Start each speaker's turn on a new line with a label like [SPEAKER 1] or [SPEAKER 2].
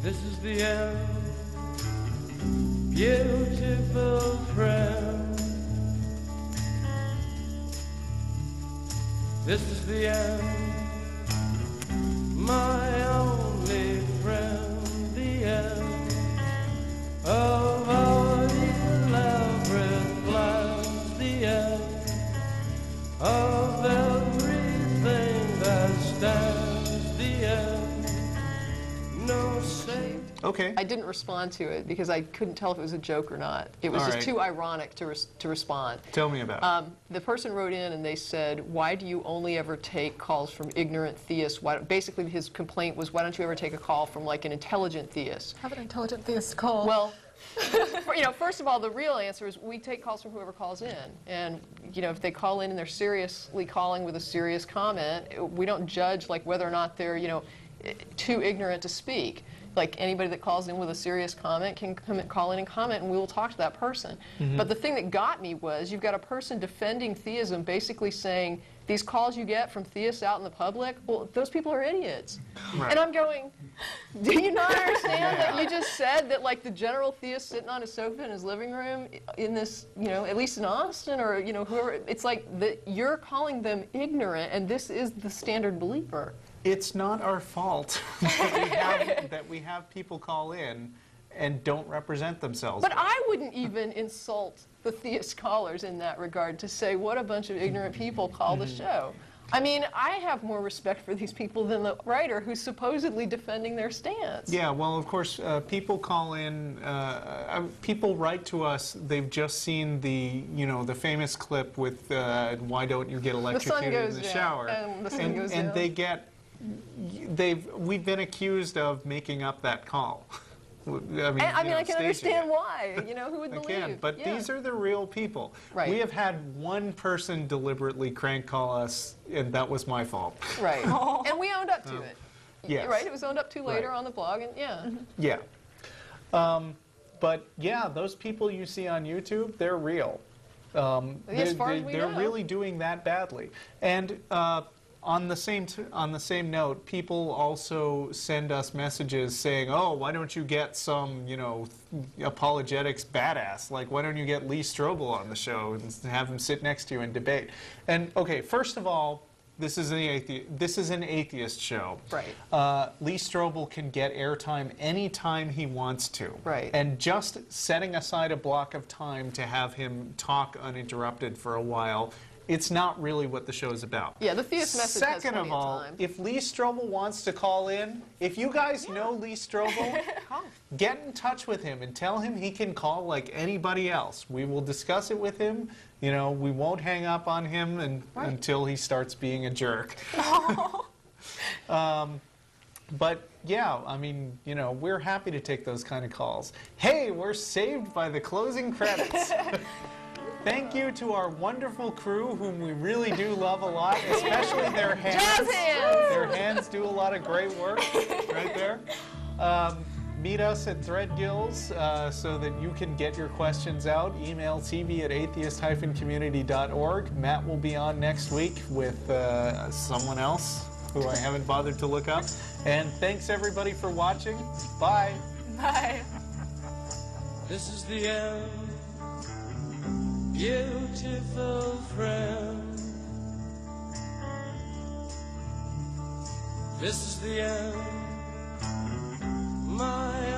[SPEAKER 1] This is the end, beautiful friend. This is the end, my only friend. The end of all elaborate plans. The end of everything that stands. The end, no safe.
[SPEAKER 2] Okay.
[SPEAKER 3] I didn't respond to it because I couldn't tell if it was a joke or not. It was just too ironic to respond.
[SPEAKER 2] Tell me about it.
[SPEAKER 3] The person wrote in and they said, why do you only ever take calls from ignorant theists? Basically, his complaint was, why don't you ever take a call from like an intelligent theist?
[SPEAKER 4] Have an intelligent theist call.
[SPEAKER 3] Well, first of all, the real answer is we take calls from whoever calls in. And, if they call in and they're seriously calling with a serious comment, we don't judge like whether or not they're, too ignorant to speak. Like anybody that calls in with a serious comment can call in and comment, and we will talk to that person. Mm-hmm. But the thing that got me was you've got a person defending theism, basically saying these calls you get from theists out in the public, well, those people are idiots. Right. And I'm going, do you not understand that you just said that like the general theist sitting on his sofa in his living room in this, at least in Austin or whoever, it's like that you're calling them ignorant, and this is the standard believer.
[SPEAKER 2] It's not our fault that we have people call in and don't represent themselves.
[SPEAKER 3] But I wouldn't even insult the theist callers in that regard to say what a bunch of ignorant people call the show. I mean, I have more respect for these people than the writer who's supposedly defending their stance.
[SPEAKER 2] Yeah, well, of course, people call in, people write to us, they've just seen the, the famous clip with why don't you get electrocuted in the shower.
[SPEAKER 3] And the sun goes down.
[SPEAKER 2] And they get, we've been accused of making up that call.
[SPEAKER 3] I can understand why. Who would believe?
[SPEAKER 2] But these are the real people.
[SPEAKER 3] Right.
[SPEAKER 2] We have had one person deliberately crank call us, and that was my fault.
[SPEAKER 3] Right. And we owned up to it.
[SPEAKER 2] Yes.
[SPEAKER 3] Right? It was owned up to later on the blog, and
[SPEAKER 2] Yeah. But yeah, those people you see on YouTube, they're real.
[SPEAKER 3] As far as we know.
[SPEAKER 2] They're really doing that badly. And on the same note, people also send us messages saying, "Oh, why don't you get some, apologetics badass? Like, why don't you get Lee Strobel on the show and have him sit next to you and debate?" And okay, first of all, this is an atheist show.
[SPEAKER 3] Right.
[SPEAKER 2] Lee Strobel can get airtime anytime he wants to.
[SPEAKER 3] Right.
[SPEAKER 2] And just setting aside a block of time to have him talk uninterrupted for a while, it's not really what the show is about.
[SPEAKER 3] Yeah, the theist message has
[SPEAKER 2] Second of all, if Lee Strobel wants to call in, if you guys know Lee Strobel, get in touch with him and tell him he can call like anybody else. We will discuss it with him. We won't hang up on him until he starts being a jerk. But yeah, I mean, we're happy to take those kind of calls. Hey, we're saved by the closing credits. Thank you to our wonderful crew, whom we really do love a lot, especially their hands.
[SPEAKER 3] Jazz hands!
[SPEAKER 2] Their hands do a lot of great work right there. Meet us at Threadgills so that you can get your questions out. Email tv@atheist-community.org. Matt will be on next week with someone else who I haven't bothered to look up. And thanks, everybody, for watching. Bye.
[SPEAKER 4] Bye.
[SPEAKER 1] This is the end, beautiful friend. This is the end, my